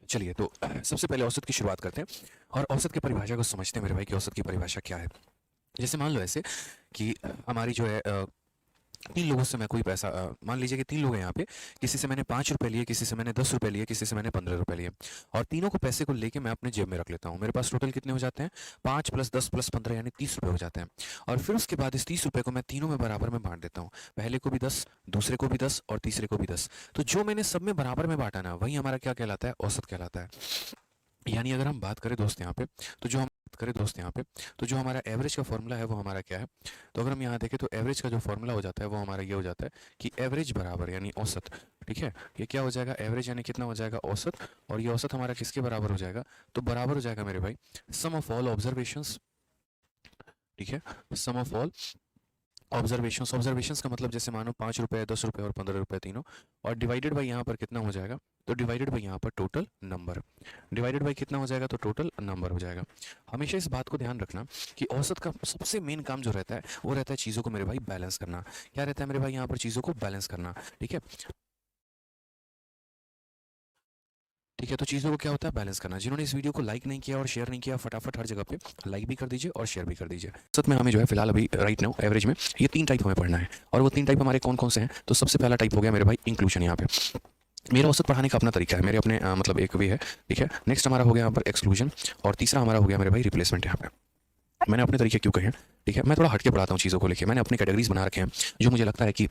चलिए तो सबसे पहले औसत की शुरुआत करते हैं और औसत की परिभाषा को समझते हैं मेरे भाई कि औसत की परिभाषा क्या है। जैसे मान लो ऐसे कि हमारी जो है तीन लोगों से मैं कोई पैसा मान लीजिए कि तीन लोग हैं यहाँ पे। किसी से मैंने 5 रुपए लिए, किसी से मैंने 10 रुपए लिए, किसी से मैंने 15 रुपए लिए। और तीनों को पैसे को लेके मैं अपने जेब में रख लेता हूँ। मेरे पास टोटल कितने हो जाते हैं? 5 + 10 + 15 यानी 30 रुपए हो जाते हैं। और फिर उसके बाद इस 30 रुपए को मैं तीनों में बराबर में बांट देता हूँ। पहले को भी 10, दूसरे को भी 10 और तीसरे को भी 10। तो जो मैंने सब में बराबर में बांटा ना, वही हमारा क्या कहलाता है? औसत कहलाता है। यानी अगर हम बात करें दोस्त यहाँ पे, तो जो हमारा एवरेज का फॉर्मूला है वो हमारा क्या है? तो अगर हम यहाँ देखें तो एवरेज का जो फॉर्मूला हो जाता है वो हमारा ये हो जाता है कि एवरेज बराबर यानी औसत। ठीक है, ये क्या हो जाएगा? एवरेज यानी कितना हो जाएगा? औसत। और ये औसत हमारा किसके बराबर हो जाएगा? तो बराबर हो जाएगा मेरे भाई सम ऑफ ऑल ऑब्जर्वेशंस। ठीक है, सम ऑफ ऑल ऑब्जर्वेशंस। ऑब्जर्वेशंस का मतलब जैसे मानो 5 रुपए, 10 रुपए और 15 रुपए तीनों, और डिवाइडेड बाई यहाँ पर कितना हो जाएगा? तो डिवाइडेड बाई यहाँ पर टोटल नंबर। डिवाइडेड बाई कितना हो जाएगा? तो टोटल नंबर हो जाएगा। हमेशा इस बात को ध्यान रखना कि औसत का सबसे मेन काम जो रहता है वो रहता है चीज़ों को मेरे भाई बैलेंस करना। क्या रहता है मेरे भाई यहाँ पर? चीज़ों को बैलेंस करना। ठीक है, ठीक है, तो चीज़ों को क्या होता है? बैलेंस करना। जिन्होंने इस वीडियो को लाइक नहीं किया और शेयर नहीं किया, फटाफट हर जगह पे लाइक भी कर दीजिए और शेयर भी कर दीजिए। सच में हमें जो है फिलहाल अभी राइट नाउ एवरेज में ये तीन टाइप हमें पढ़ना है। और वो तीन टाइप हमारे कौन कौन से हैं? तो सबसे पहला टाइप हो गया मेरे भाई इंक्लूजन। यहाँ पे मेरा औसत पढ़ाने का अपना तरीका है, मेरे अपने मतलब एक वे है। ठीक है, नेक्स्ट हमारा हो गया यहाँ पर एक्सक्लूजन। और तीसरा हमारा हो गया मेरे भाई रिप्लेसमेंट। यहाँ पे मैंने अपने तरीके क्यों कहे हैं? ठीक है, मैं थोड़ा हटके पढ़ाता हूँ चीज़ों को लेके। मैंने अपने कैटेगरीज बना रखे हैं जो मुझे लगता है कि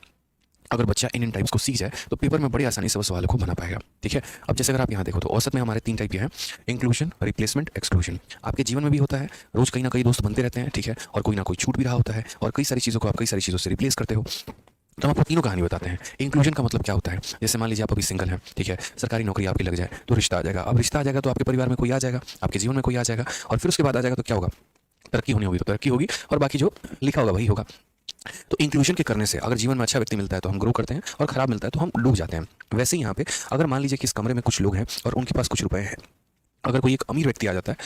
अगर बच्चा इन टाइप्स को सीख जाए तो पेपर में बड़ी आसानी से वो सवालों को बना पाएगा। ठीक है, अब जैसे अगर आप यहाँ देखो तो औसत में हमारे तीन टाइप ये हैं: इंक्लूजन, रिप्लेसमेंट, एक्सक्लूजन। आपके जीवन में भी होता है, रोज कहीं ना कहीं दोस्त बनते रहते हैं। ठीक है, और कोई ना कोई छूट भी रहा होता है और कई सारी चीज़ों को आप कई सारी चीज़ों से रिप्लेस करते हो। तो हम आपको तीनों कहानी बताते हैं। इंक्लूजन का मतलब क्या होता है? जैसे मान लीजिए आप अभी सिंगल हैं, ठीक है, सरकारी नौकरी आपकी लग जाए तो रिश्ता आ जाएगा। अब रिश्ता आ जाएगा तो आपके परिवार में कोई आ जाएगा, आपके जीवन में कोई आ जाएगा, और फिर उसके बाद आ जाएगा तो क्या होगा? तरक्की होनी होगी तो तरक्की होगी, और बाकी जो लिखा होगा वही होगा। तो इंक्लूजन के करने से अगर जीवन में अच्छा व्यक्ति मिलता है तो हम ग्रो करते हैं, और खराब मिलता है तो हम डूब जाते हैं। वैसे ही यहाँ पे अगर मान लीजिए कि इस कमरे में कुछ लोग हैं और उनके पास कुछ रुपए हैं, अगर कोई एक अमीर व्यक्ति आ जाता है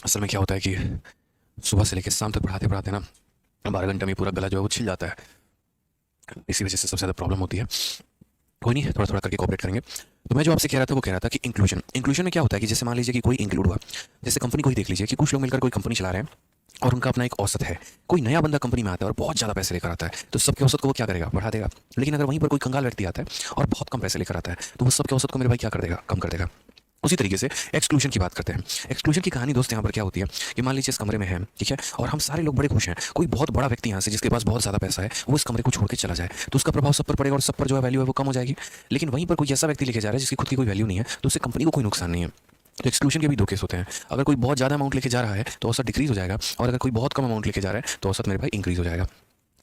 असल में क्या होता है कि सुबह से लेकर शाम तक पढ़ाते पढ़ाते ना 12 घंटे में पूरा गला जो है वो छिल जाता है। इसी वजह से सबसे ज़्यादा प्रॉब्लम होती है। कोई नहीं, थोड़ा थोड़ा करके कॉपरेट करेंगे। तो मैं जो आपसे कह रहा था वो कह रहा था कि इंक्लूजन, इंक्लूजन में क्या होता है कि जैसे मान लीजिए कि कोई इंक्लूड हुआ। जैसे कंपनी को ही देख लीजिए कि कुछ लोग मिलकर कोई कंपनी चला रहे हैं और उनका अपना एक औसत है। कोई नया बंदा कंपनी में आता है और बहुत ज़्यादा पैसे लेकर आता है तो सबके औसत को वो क्या करेगा? बढ़ा देगा। लेकिन अगर वहीं पर कोई कंगाल व्यक्ति आता है और बहुत कम पैसे लेकर आता है तो वो सबके औसत को मेरे भाई क्या कर देगा? कम कर देगा। उसी तरीके से एक्सक्लूजन की बात करते हैं। एक्सक्लूजन की कहानी दोस्त यहाँ पर क्या होती है कि मान लीजिए इस कमरे में है, ठीक है, और हम सारे लोग बड़े खुश हैं। कोई बहुत बड़ा व्यक्ति यहाँ से जिसके पास बहुत ज़्यादा पैसा है वो इस कमरे को छोड़ के चला जाए तो उसका प्रभाव सब पर पड़ेगा और सब पर जो है वैल्यू है वो कम हो जाएगी। लेकिन वहीं पर कोई ऐसा व्यक्ति लेके जा रहा है जिसकी खुद की कोई वैल्यू नहीं है तो उससे कंपनी को कोई नुकसान नहीं है। तो एक्सक्लूजन के भी दो केस होते हैं। अगर कोई बहुत ज़्यादा अमाउंट लेके जा रहा है तो औसत डिक्रीज हो जाएगा, और अगर कोई बहुत कम अमाउंट लेके जा रहा है तो औसत मेरे भाई इंक्रीज हो जाएगा।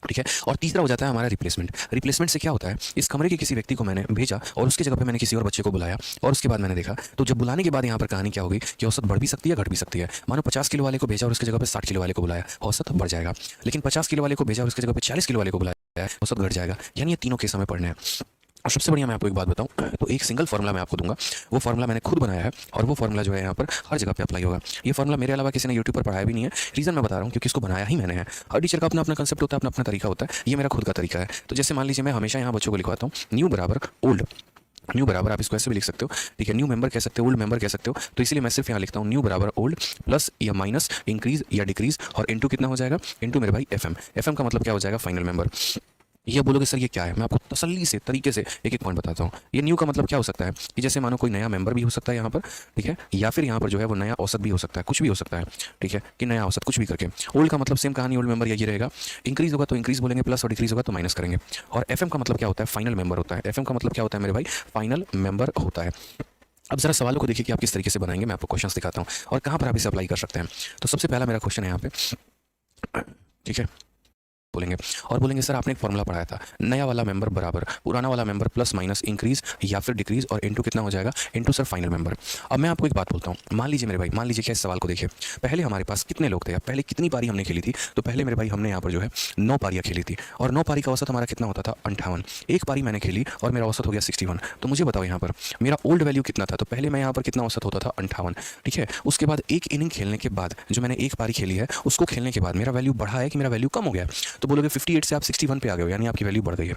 ठीक है, और तीसरा हो जाता है हमारा रिप्लेसमेंट। रिप्लेसमेंट से क्या होता है? इस कमरे के किसी व्यक्ति को मैंने भेजा और उसकी जगह पे मैंने किसी और बच्चे को बुलाया, और उसके बाद मैंने देखा तो जब बुलाने के बाद यहाँ पर कहानी क्या होगी कि औसत बढ़ भी सकती है, घट भी सकती है। मानो 50 किलो वाले को भेजा और उसकी जगह पे 60 किलो वाले को बुलाया, औसत बढ़ जाएगा। लेकिन 50 किलो वाले को भेजा और उसकी जगह पे 40 किलो वाले को बुलाया, औसत घट जाएगा। यानी ये तीनों केस हमें पढ़ने हैं। और सबसे बढ़िया मैं आपको एक बात बताऊं तो एक सिंगल फार्मूला मैं आपको दूंगा। वो फार्मूला मैंने खुद बनाया है और वो फार्मूला जो है यहाँ पर हर जगह पे अप्लाई होगा। ये फार्मूला मेरे अलावा किसी ने यूट्यूब पर पढ़ाया भी नहीं है। रीजन मैं बता रहा हूँ क्योंकि इसको बनाया ही मैंने है। हर टीचर का अपना अपना कंसेप्ट होता है, अपना अपना तरीका होता है। ये मेरा खुद का तरीका है। तो जैसे मान लीजिए मैं हमेशा यहाँ बच्चों को लिखवाता हूँ न्यू बराबर ओल्ड। न्यू बराबर आप इसको ऐसे भी लिख सकते हो, ठीक है, न्यू मेंबर कह सकते हो, ओल्ड मेंबर कह सकते हो। तो इसलिए मैं सिर्फ यहाँ लिखता हूँ न्यू बराबर ओल्ड प्लस या माइनस इंक्रीज या डिक्रीज, और इंटू कितना हो जाएगा? इंटू मेरे भाई एफ एम। एफ एम का मतलब क्या हो जाएगा? Final member. ये बोलोगे सर ये क्या है, मैं आपको तसल्ली से तरीके से एक एक पॉइंट बताता हूँ। ये न्यू का मतलब क्या हो सकता है कि जैसे मानो कोई नया मेंबर भी हो सकता है यहाँ पर, ठीक है, या फिर यहाँ पर जो है वो नया औसत भी हो सकता है, कुछ भी हो सकता है। ठीक है, कि नया औसत कुछ भी करके। ओल्ड का मतलब सेम कहानी, ओल्ड मेंबर यही रहेगा। इंक्रीज होगा तो इंक्रीज बोलेंगे प्लस, और डिक्रीज होगा तो माइनस करेंगे। और एफएम का मतलब क्या होता है? फाइनल मेंबर होता है। एफएम का मतलब क्या होता है मेरे भाई? फाइनल मेंबर होता है। अब जरा सवालों को देखिए कि आप किस तरीके से बनाएंगे। मैं आपको क्वेश्चंस दिखाता हूँ और कहाँ पर आप इसे अप्लाई कर सकते हैं। तो सबसे पहला मेरा क्वेश्चन है यहाँ पे, ठीक है, बोलेंगे और बोलेंगे सर आपने एक फॉर्मूला पढ़ाया था, नया वाला मेंबर बराबर पुराना वाला मेंबर प्लस माइनस इंक्रीज या फिर डिक्रीज और इनटू कितना हो जाएगा, इनटू सर फाइनल मेंबर। अब मैं आपको एक बात बोलता हूँ, मान लीजिए मेरे भाई, मान लीजिए क्या इस सवाल को देखिए, पहले हमारे पास कितने लोग थे, पहले कितनी पारी हमने खेली थी, तो पहले मेरे भाई हमने यहाँ पर जो है 9 पारियाँ खेली थी और 9 पारी का औसत हमारा कितना होता था 58। एक पारी मैंने खेली और मेरा औसत हो गया 61। तो मुझे बताओ यहाँ पर मेरा ओल्ड वैल्यू कितना था, तो पहले मैं यहाँ पर कितना औसत होता था 58, ठीक है। उसके बाद एक इनिंग खेलने के बाद जो मैंने एक पारी खेली है उसको खेलने के बाद मेरा वैल्यू बढ़ा है कि मेरा वैल्यू कम हो गया है, तो बोलोगे 58 से आप 61 पे आ गए हो, यानी आपकी वैल्यू बढ़ गई है।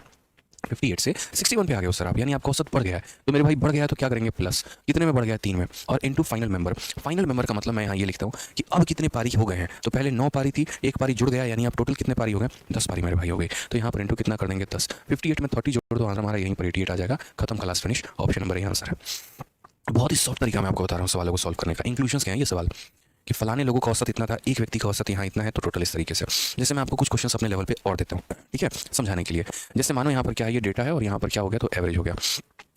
58 से 61 पे आ गए हो सर आप, यानी आपका औसत बढ़ गया है। तो मेरे भाई बढ़ गया है तो क्या करेंगे, प्लस कितने में बढ़ गया है 3 में, और into final member. Final member का मतलब मैं यहाँ ये लिखता हूँ कि अब कितने पारी हो गए हैं, तो पहले 9 पारी थी, एक पारी जुड़ गया, यानी आप टोटल कितने पारी हो गए, 10 पारी मेरे भाई हो गई। तो यहाँ पर इनटू कितना कर देंगे 10, 58 में 30 जोड़ दो, आंसर हमारा यहीं पर 88 आ जाएगा। खत्म, क्लास फिनिश, ऑप्शन नंबर यही आंसर है। बहुत ही सॉफ्ट तरीका मैं आपको बता रहा हूँ सवालों को सॉल्व करने का। इंक्लूजन्स क्या है ये सवाल कि फलाने लोगों का औसत इतना था, एक व्यक्ति का औसत यहाँ इतना है, तो टोटल इस तरीके से। जैसे मैं आपको कुछ क्वेश्चंस अपने लेवल पे और देता हूँ, ठीक है, समझाने के लिए। जैसे मानो यहाँ पर क्या है, ये डेटा है और यहाँ पर क्या हो गया, तो एवरेज हो गया।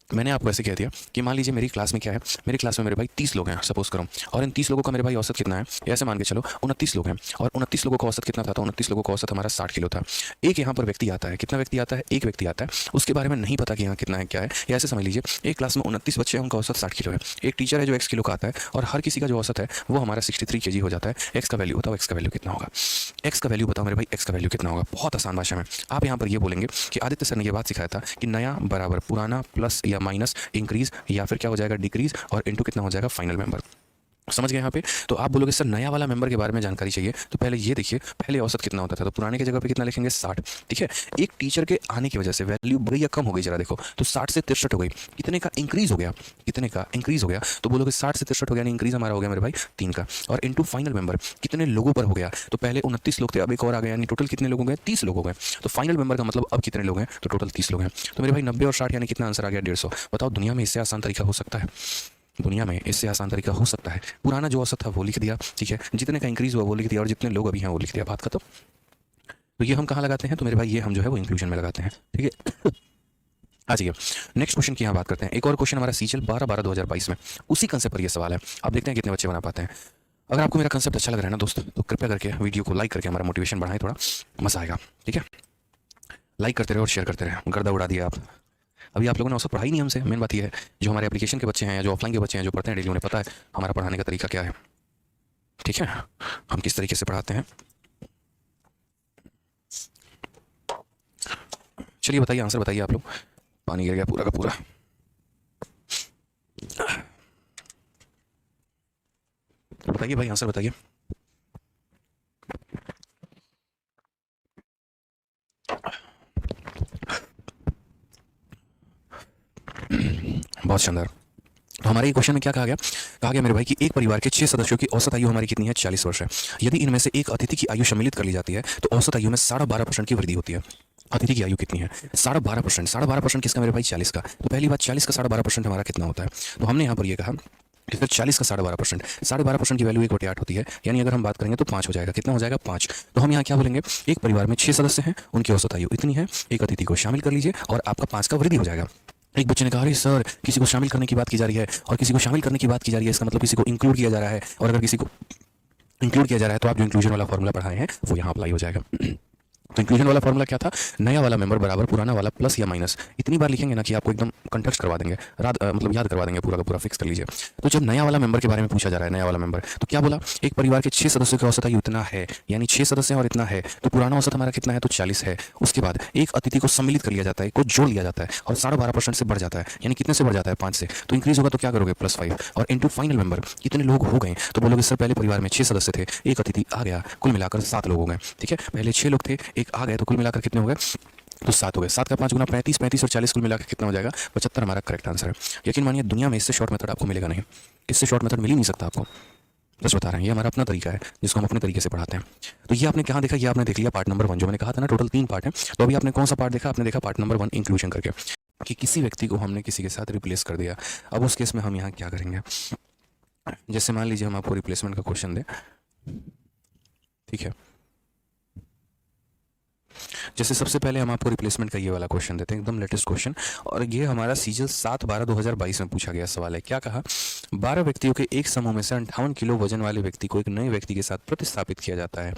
मैंने आपको ऐसे कह दिया कि मान लीजिए मेरी क्लास में क्या है, मेरी क्लास में मेरे भाई 30 लोग हैं सपोज करो, और इन 30 लोगों का मेरे भाई औसत कितना है, ऐसे मान के चलो 29 लोग हैं, और 29 लोगों का औसत कितना था, तो 29 लोगों का औसत हमारा 60 किलो था। एक यहाँ पर व्यक्ति आता है, कितना व्यक्ति आता है, एक व्यक्ति आता है, उसके बारे में नहीं पता कि यहाँ कितना है क्या है, या ऐसे समझ लीजिए एक क्लास में 29 बच्चे हैं, उनका औसत 60 किलो है। एक टीचर है जो x किलो का आता है, और हर किसी का जो औसत है वो हमारा 63 kg हो जाता है। x का वैल्यू बताओ, x का वैल्यू कितना होगा, x का वैल्यू बताओ मेरे भाई, x का वैल्यू कितना होगा। बहुत आसान भाषा में आप यहाँ पर ये बोलेंगे कि आदित्य सर ने ये बात सिखाया था कि नया बराबर पुराना प्लस या माइनस इंक्रीज या फिर क्या हो जाएगा डिक्रीज, और इनटू कितना हो जाएगा फाइनल मेंबर। समझ गए यहाँ पे। तो आप बोलोगे सर नया वाला मेंबर के बारे में जानकारी चाहिए, तो पहले ये देखिए पहले औसत कितना होता था, तो पुराने की जगह पे कितना लिखेंगे 60, ठीक है। एक टीचर के आने की वजह से वैल्यू बढ़ी या कम हो गई, जरा देखो, तो 60 से 63 हो गई, कितने का इंक्रीज हो गया, कितने का इंक्रीज हो गया, तो बोलोगे 60 से 63 हो गया, इंक्रीज हमारा हो गया मेरे भाई 3 का, और इनटू फाइनल मेंबर कितने लोगों पर हो गया, तो पहले 29 लोग थे, अब एक और आ गया, यानी टोटल कितने लोग हो गए, 30 लोग हो गए। तो फाइनल मेंबर का मतलब अब कितने लोग हैं, तो टोटल 30 लोग हैं। तो मेरे भाई 90 और 60 यानी कितना आंसर आ गया 150। बताओ दुनिया में इससे आसान तरीका हो सकता है, दुनिया में इससे आसान तरीका हो सकता है। पुराना जो औसत था वो लिख दिया, ठीक है, जितने का इंक्रीज हुआ वो लिख दिया, और जितने लोग अभी हैं वो लिख दिया, बात खत्म। तो ये हम कहाँ लगाते हैं, तो मेरे भाई ये हम जो है वो इंक्लूजन में लगाते हैं, ठीक है। आ जाइए नेक्स्ट क्वेश्चन की यहाँ बात करते हैं। एक और क्वेश्चन हमारा सीचल 12/12/2022 में उसी कंसेप्ट पर ये सवाल है। आप देखते हैं कितने बच्चे बना पाते हैं। अगर आपको मेरा कंसेप्ट अच्छा लग रहा है ना दोस्त, तो कृपया करके वीडियो को लाइक करके हमारा मोटिवेशन बढ़ाएं, थोड़ा मजा आएगा, ठीक है। लाइक करते रहे और शेयर करते रहे, गर्दा उड़ा दिया आप। अभी आप लोगों ने औसत पढ़ाई नहीं हमसे, मेन बात ये है। जो हमारे एप्लीकेशन के बच्चे हैं या जो ऑफलाइन के बच्चे हैं जो पढ़ते हैं डेली, उन्हें पता है हमारा पढ़ाने का तरीका क्या है, ठीक है, हम किस तरीके से पढ़ाते हैं। चलिए बताइए, आंसर बताइए आप लोग। पानी गिर गया पूरा का पूरा। बताइए भाई, आंसर बताइए। बहुत शानदार। तो हमारे क्वेश्चन में क्या कहा गया, कहा गया मेरे भाई कि एक परिवार के 6 सदस्यों की औसत आयु हमारी कितनी है, 40 वर्ष है। यदि इनमें से एक अतिथि की आयु सम्मिलित कर ली जाती है तो औसत आयु में 12.5% की वृद्धि होती है। अतिथि की आयु कितनी है, 12.5%। 12.5% किसका मेरे भाई, 40 का। तो पहली बात 40 का 12.5% हमारा कितना होता है, तो हमने यहाँ पर ये कहा कि फिर 40 का 12.5%, 12.5% की वैल्यू 1/8 होती है, यानी अगर हम बात करेंगे तो 5 हो जाएगा। कितना हो जाएगा, 5। तो हम यहाँ क्या बोलेंगे, एक परिवार में 6 सदस्य हैं, उनकी औसत आयु इतनी है, एक अतिथि को शामिल कर लीजिए और आपका 5 का वृद्धि हो जाएगा। एक बच्चे ने कहा, अरे सर किसी को शामिल करने की बात की जा रही है और किसी को शामिल करने की बात की जा रही है, इसका मतलब किसी को इंक्लूड किया जा रहा है, और अगर किसी को इंक्लूड किया जा रहा है तो आप जो इंक्लूजन वाला फॉर्मूला पढ़ाए हैं वो यहाँ अप्लाई हो जाएगा। तो इंक्लूजन वाला फॉर्मूला क्या था, नया वाला मेंबर बराबर पुराना वाला प्लस या माइनस। इतनी बार लिखेंगे ना कि आपको एकदम कंटेक्स्ट करवा देंगे, मतलब याद करवा देंगे, पूरा का पूरा फिक्स कर लीजिए। तो जब नया वाला मेंबर के बारे में पूछा जा रहा है, नया वाला मेंबर, तो क्या बोला, एक परिवार के 6 सदस्यों का औसत आयु इतना है, यानी 6 सदस्य हैं और इतना है, तो पुराना औसत हमारा कितना है, तो 40 है। उसके बाद एक अतिथि को सम्मिलित कर लिया जाता है, को जोड़ लिया जाता है, और 12.5% से बढ़ जाता है, यानी कितने से बढ़ जाता है, 5 से। तो इंक्रीज होगा तो क्या करोगे, +5, और इनटू फाइनल मेंबर कितने लोग हो गए, तो बोलोगे सर पहले परिवार में 6 सदस्य थे, एक अतिथि आ गया, कुल मिलाकर 7 लोग हो गए, ठीक है। पहले 6 लोग थे, एक आ गए, तो कुल मिलाकर कितने हो गए, तो 7 हो गए। 7 का 5 गुना 35, 35 और 40 कुल मिलाकर कितना हो जाएगा, 75 हमारा करेक्ट आंसर है। यकीन मानिए दुनिया में इससे शॉर्ट मेथड आपको मिलेगा नहीं, इससे शॉर्ट मेथड मिल ही नहीं सकता आपको, बस बता रहे हैं, ये हमारा अपना तरीका है जिसको हम अपने तरीके से पढ़ाते हैं। तो ये आपने कहाँ देखा, ये आपने देख लिया पार्ट नंबर 1, जो मैंने कहा था ना टोटल 3 पार्ट है। तो अभी आपने कौन सा पार्ट देखा, आपने देखा पार्ट नंबर 1 इंक्लूजन करके, कि किसी व्यक्ति को हमने किसी के साथ रिप्लेस कर दिया। अब उस केस में हम यहाँ क्या करेंगे, जैसे मान लीजिए हम आपको रिप्लेसमेंट का क्वेश्चन दें, ठीक है, जैसे सबसे पहले हम आपको रिप्लेसमेंट का ये वाला क्वेश्चन देते हैं, एकदम लेटेस्ट क्वेश्चन, और ये हमारा सीजल 7/12/2022 में पूछा गया सवाल है। क्या कहा, 12 व्यक्तियों के एक समूह में से 58 किलो वजन वाले व्यक्ति को एक नए व्यक्ति के साथ प्रतिस्थापित किया जाता है,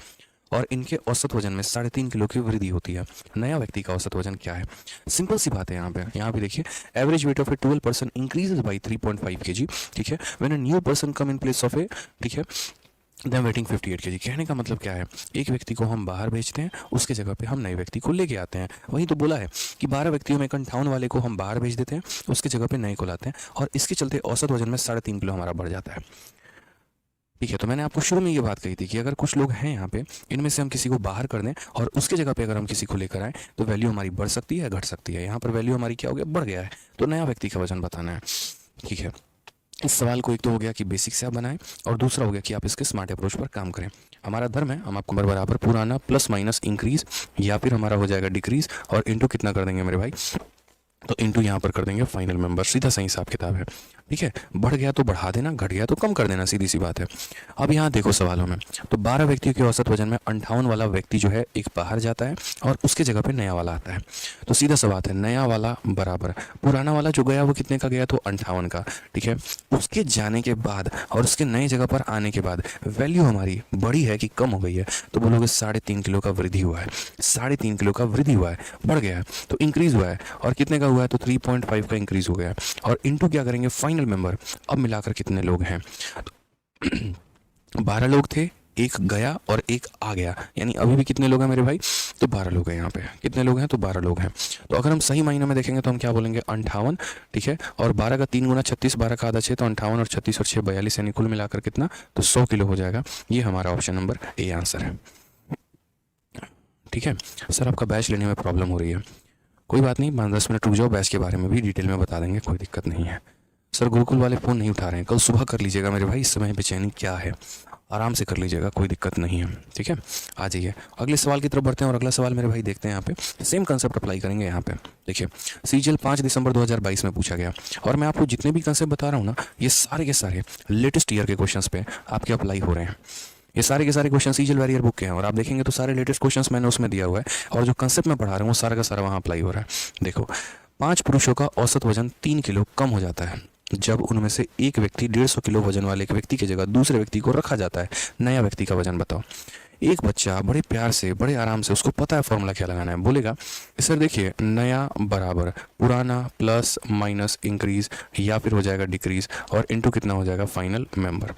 और इनके औसत वजन में 3.5 किलो की वृद्धि होती है। नया व्यक्ति का औसत वजन क्या है? सिंपल सी बात है यहाँ पे देखिए, average weight of A 12 person increases by 3.5 kg, ठीक है, when a new person come in place of A, ठीक है, देन वेटिंग 58 kg। कहने का मतलब क्या है, एक व्यक्ति को हम बाहर भेजते हैं, उसके जगह पे हम नए व्यक्ति को लेके आते हैं। वहीं तो बोला है कि 12 व्यक्तियों में 58 वाले को हम बाहर भेज देते हैं, उसके जगह पे नए को लाते हैं, और इसके चलते औसत वजन में 3.5 किलो हमारा बढ़ जाता है। ठीक है, तो मैंने आपको शुरू में ये बात कही थी कि अगर कुछ लोग हैं यहाँ पे, इनमें से हम किसी को बाहर कर दें और उसके जगह पे अगर हम किसी को लेकर आए तो वैल्यू हमारी बढ़ सकती है, घट सकती है। यहाँ पर वैल्यू हमारी क्या हो गया, बढ़ गया है, तो नया व्यक्ति का वजन बताना है। ठीक है, इस सवाल को एक तो हो गया कि बेसिक से आप बनाएं, और दूसरा हो गया कि आप इसके स्मार्ट अप्रोच पर काम करें। हमारा धर्म है, हम आपको बराबर पुराना प्लस माइनस इंक्रीज, या फिर हमारा हो जाएगा डिक्रीज, और इंटू कितना कर देंगे मेरे भाई, तो इंटू यहाँ पर कर देंगे फाइनल मेंबर। सीधा सही हिसाब किताब है। ठीक है, बढ़ गया तो बढ़ा देना, घट गया तो कम कर देना, सीधी सी बात है। अब यहाँ देखो सवालों में, तो 12 व्यक्तियों के औसत वजन में 58 वाला व्यक्ति जो है एक बाहर जाता है और उसके जगह पे नया वाला आता है। तो सीधा सा बात है, नया वाला बराबर पुराना वाला जो गया वो कितने का गया, तो 58 का। ठीक है, उसके जाने के बाद और उसके नए जगह पर आने के बाद वैल्यू हमारी बढ़ी है कि कम हो गई है, तो बोलोगे 3.5 किलो का वृद्धि हुआ है। 3.5 किलो का वृद्धि हुआ है, बढ़ गया है, तो इंक्रीज हुआ है, और कितने का हुआ है, तो 3.5 का इंक्रीज हो गया है, और इंटू क्या करेंगे फाइनल मेंबर। अब मिलाकर कितने लोग हैं, 12 लोग थे, एक गया और एक आ गया, यानी अभी भी कितने लोग हैं मेरे भाई, तो 12 लोग हैं। यहाँ पे कितने लोग हैं, तो 12 लोग हैं। तो अगर हम सही मायने में देखेंगे तो हम क्या बोलेंगे, 58। ठीक है, और 12 का 3 गुना 36, 12 का आधा 6, तो 58 और 36 और 6 42, यानी कुल मिलाकर कितना, तो 100 किलो हो जाएगा। ये हमारा ऑप्शन नंबर ए आंसर है। ठीक है सर, आपका बैच लेने में प्रॉब्लम हो रही है, कोई बात नहीं, 5-10 मिनट रुक जाओ, बैच के बारे में भी डिटेल में बता देंगे, कोई दिक्कत नहीं है। सर गुरुकुल वाले फ़ोन नहीं उठा रहे हैं, कल सुबह कर लीजिएगा मेरे भाई, इस समय बेचैनी क्या है, आराम से कर लीजिएगा, कोई दिक्कत नहीं है। ठीक है, आ जाइए अगले सवाल की तरफ बढ़ते हैं, और अगला सवाल मेरे भाई देखते हैं। यहाँ पे सेम कंसेप्ट अप्लाई करेंगे। यहाँ पे देखिए, सीजीएल 5 दिसंबर 2022 में पूछा गया, और मैं आपको जितने भी कंसेप्ट बता रहा हूँ ना, ये सारे के सारे लेटेस्ट ईयर के क्वेश्चंस पे आपके अप्लाई हो रहे हैं। ये सारे के सारे क्वेश्चन सीजीएल वैरियर बुक के हैं, और आप देखेंगे तो सारे लेटेस्ट क्वेश्चंस मैंने उसमें दिया हुआ है, और जो कंसेप्ट मैं पढ़ा रहा हूँ वो सारा का सारा वहाँ अप्लाई हो रहा है। देखो, 5 पुरुषों का औसत वजन 3 किलो कम हो जाता है जब उनमें से एक व्यक्ति 150 किलो वजन वाले एक व्यक्ति की जगह दूसरे व्यक्ति को रखा जाता है। नया व्यक्ति का वजन बताओ। एक बच्चा बड़े प्यार से, बड़े आराम से, उसको पता है फॉर्मूला क्या लगाना है, बोलेगा सर देखिए, नया बराबर पुराना प्लस माइनस इंक्रीज, या फिर हो जाएगा डिक्रीज, और इंटू कितना हो जाएगा फाइनल मेंबर।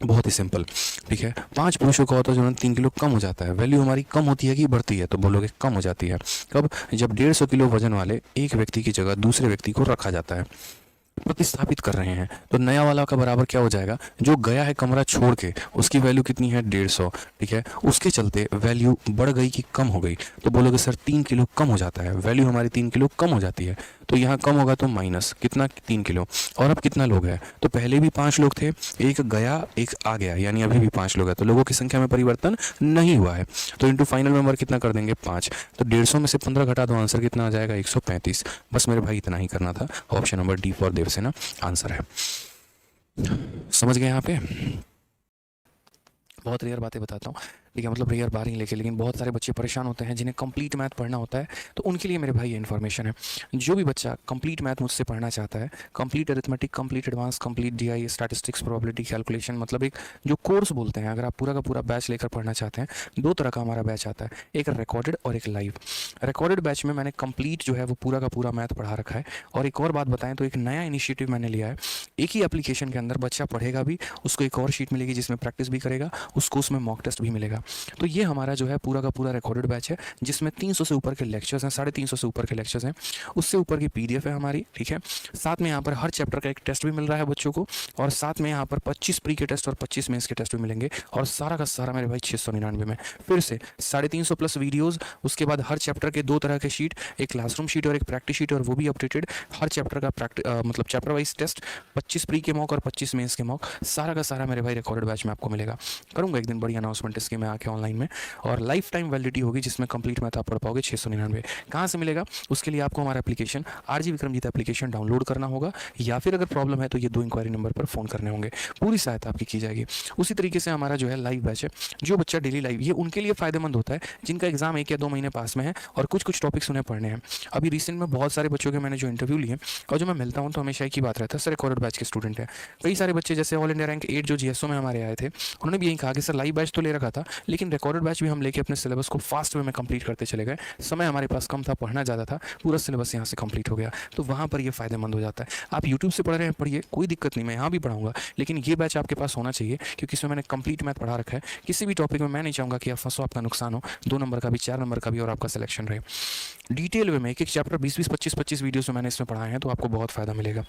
बहुत ही सिंपल। ठीक है, 5 पुरुषों का होता है जो 3 किलो कम हो जाता है, वैल्यू हमारी कम होती है कि बढ़ती है, तो बोलोगे कम हो जाती है। कब, जब 150 किलो वजन वाले एक व्यक्ति की जगह दूसरे व्यक्ति को रखा जाता है, प्रतिस्थापित कर रहे हैं। तो नया वाला का बराबर क्या हो जाएगा, जो गया है कमरा छोड़ के, उसकी वैल्यू कितनी है, 150। ठीक है, उसके चलते वैल्यू बढ़ गई कि कम हो गई, तो बोलोगे सर 3 किलो कम हो जाता है, वैल्यू हमारी 3 किलो कम हो जाती है। तो यहाँ कम होगा तो माइनस कितना, 3 किलो। और अब कितना लोग हैं, तो पहले भी 5 लोग थे, एक गया एक आ गया, यानी अभी भी 5 लोग हैं, तो लोगों की संख्या में परिवर्तन नहीं हुआ है। तो इंटू फाइनल मेंबर कितना कर देंगे, 5। तो 150 में से 15 घटा दो, आंसर कितना आ जाएगा, 135। बस मेरे भाई इतना ही करना था। Option number D for Devsena answer है। समझ गए यहाँ पे? बहुत रेयर बातें बताता हूँ, ठीक है, मतलब रेयर बार ही लेके, लेकिन बहुत सारे बच्चे परेशान होते हैं जिन्हें कंप्लीट मैथ पढ़ना होता है, तो उनके लिए मेरे भाई ये इन्फॉर्मेशन है। जो भी बच्चा कंप्लीट मैथ मुझसे पढ़ना चाहता है, complete arithmetic, complete advance, complete DI, statistics, probability calculation, मतलब एक जो कोर्स बोलते हैं, अगर आप पूरा का पूरा बैच लेकर पढ़ना चाहते हैं, 2 तरह का हमारा बैच आता है, एक रिकॉर्डेड और एक लाइव। रिकॉर्डेड बैच में मैंने कंप्लीट जो है वो पूरा का पूरा मैथ पढ़ा रखा है। और एक और बात बताएं तो एक नया इनिशिएटिव मैंने लिया है, एक ही एप्लीकेशन के अंदर बच्चा पढ़ेगा भी, उसको एक और शीट मिलेगी जिसमें प्रैक्टिस भी करेगा, उसको उसमें मॉक टेस्ट भी मिलेगा। तो ये हमारा जो है पूरा का पूरा रिकॉर्डेड बैच है, जिसमें 300 से ऊपर के लेक्चर्स हैं, 350 से ऊपर के लेक्चर्स हैं, उससे ऊपर की पीडीएफ है हमारी। ठीक है, साथ में यहाँ पर हर चैप्टर का एक टेस्ट भी मिल रहा है बच्चों को, और साथ में यहाँ पर 25 प्री के टेस्ट और 25 मेंस के टेस्ट भी मिलेंगे, और सारा का सारा मेरे भाई 699 में। फिर से 350 प्लस वीडियोस, उसके बाद हर चैप्टर के 2 तरह के शीट, एक क्लासरूम शीट और एक प्रैक्टिस शीट, और वो भी अपडेटेड। हर चैप्टर का मतलब चैप्टर वाइज टेस्ट, 25 प्री के मॉक और 25 मेंस के मॉक, सारा का सारा मेरे भाई रिकॉर्डेड बैच में आपको मिलेगा। करूँगा एक दिन बड़ी अनाउंसमेंट इसकी मैं आके ऑनलाइन में, और लाइफ टाइम वैलिडिटी होगी, जिसमें कंप्लीट मैथ आप पढ़ पाओगे। 699 कहाँ से मिलेगा, उसके लिए आपको हमारा application RG Vikramjeet application download करना होगा, या फिर अगर प्रॉब्लम है तो ये 2 इंक्वायरी नंबर पर फ़ोन करने होंगे, पूरी सहायता आपकी की जाएगी। उसी तरीके से हमारा जो है लाइव बैच है, जो बच्चा डेली लाइव, ये उनके लिए फ़ायदेमंद होता है जिनका एग्जाम 1 या 2 महीने पास में है और कुछ कुछ टॉपिक्स उन्हें पढ़ने हैं। अभी रिसेंट में बहुत सारे बच्चों के मैंने जो इंटरव्यू लिए, और जो मैं मिलता हूँ तो हमेशा एक ही बात रहता है, सर रिकॉर्डेड बैच के स्टूडेंट है। कई सारे बच्चे जैसे ऑल इंडिया रैंक 8 जो जीएसओ में हमारे आए थे, उन्होंने भी यही कहा कि सर लाइव बैच तो ले रखा था, लेकिन रिकॉर्डेड बैच भी हम लेके अपने सिलेबस को फास्ट वे में कंप्लीट करते चले गए। समय हमारे पास कम था, पढ़ना ज़्यादा था, पूरा सिलेबस यहाँ से कंप्लीट हो गया। तो वहाँ पर ये फ़ायदेमंद हो जाता है। आप यूट्यूब से पढ़ रहे हैं, पढ़िए, कोई दिक्कत नहीं, मैं यहाँ भी पढ़ाऊँगा, लेकिन ये बैच आपके पास होना चाहिए क्योंकि इसमें मैंने कंप्लीट मैथ पढ़ा रखा है। किसी भी टॉपिक में मैं नहीं चाहूँगा कि आप फंसो, आपका नुकसान हो, 2 नंबर का भी, 4 नंबर का भी, और आपका सिलेक्शन रहे। डिटेल वे में एक एक चैप्टर 20-20, 25-25 वीडियोस में मैंने इसमें पढ़ाए हैं, तो आपको बहुत फ़ायदा मिलेगा।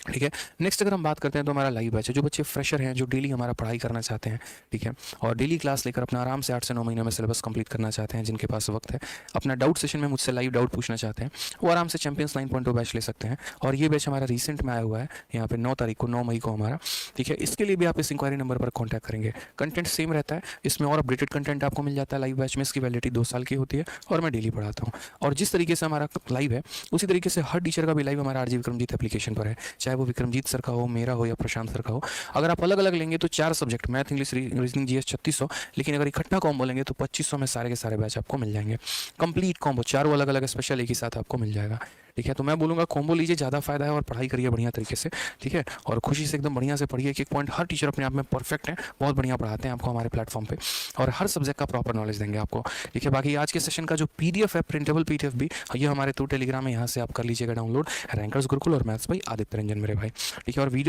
ठीक है। नेक्स्ट अगर हम बात करते हैं तो हमारा लाइव बैच है। जो बच्चे फ्रेशर हैं, जो डेली हमारा पढ़ाई करना चाहते हैं, ठीक है, और डेली क्लास लेकर अपना आराम से 8 से 9 महीने में सिलेबस कंप्लीट करना चाहते हैं, जिनके पास वक्त है, अपना डाउट सेशन में मुझसे लाइव डाउट पूछना चाहते हैं, वो आराम से चैंपियंस 9.0 बैच ले सकते हैं। और ये बैच हमारा रिसेंट में आया हुआ है, यहाँ पे 9 तारीख को, 9 मई को हमारा, ठीक है। इसके लिए भी आप इस इंक्वायरी नंबर पर कॉन्टैक्ट करेंगे। कंटेंट सेम रहता है, इसमें और अपडेटेड कंटेंट आपको मिल जाता है। लाइव बैच में इसकी वैलिडिटी 2 साल की होती है और मैं डेली पढ़ाता हूँ। और जिस तरीके से हमारा लाइव है, उसी तरीके से हर टीचर का भी लाइव हमारा आरजी विक्रमजीत एप्लीकेशन पर है, चाहे वो विक्रमजीत सर का हो, मेरा हो या प्रशांत सर का हो। अगर आप अलग अलग लेंगे तो 4 subject, math, English, reasoning, GS 3600, लेकिन अगर इकट्ठा कॉम्बो लेंगे तो 2500 में सारे के सारे बैच आपको मिल जाएंगे। कंप्लीट कॉम्बो, चारों अलग अलग स्पेशल एक ही साथ आपको मिल जाएगा। ठीक है, तो मैं बोलूँगा कॉम्बो लीजिए, ज़्यादा फायदा है, और पढ़ाई करिए बढ़िया तरीके से। ठीक है, और खुशी से एकदम बढ़िया से पढ़िए। एक एक पॉइंट, हर टीचर अपने आप में परफेक्ट है, बहुत बढ़िया पढ़ाते हैं आपको हमारे प्लेटफॉर्म पे, और हर सब्जेक्ट का प्रॉपर नॉलेज देंगे आपको। ठीक है, बाकी आज के सेशन का जो पीडीएफ है, प्रिंटेबल पीडीएफ भी, ये हमारे थ्रू टेलीग्राम में यहाँ से आप कर लीजिएगा डाउनलोड, रैंकर्स गुरुकुल और मैथ्स भाई आदित्य रंजन मेरे भाई। ठीक है, और वीडियो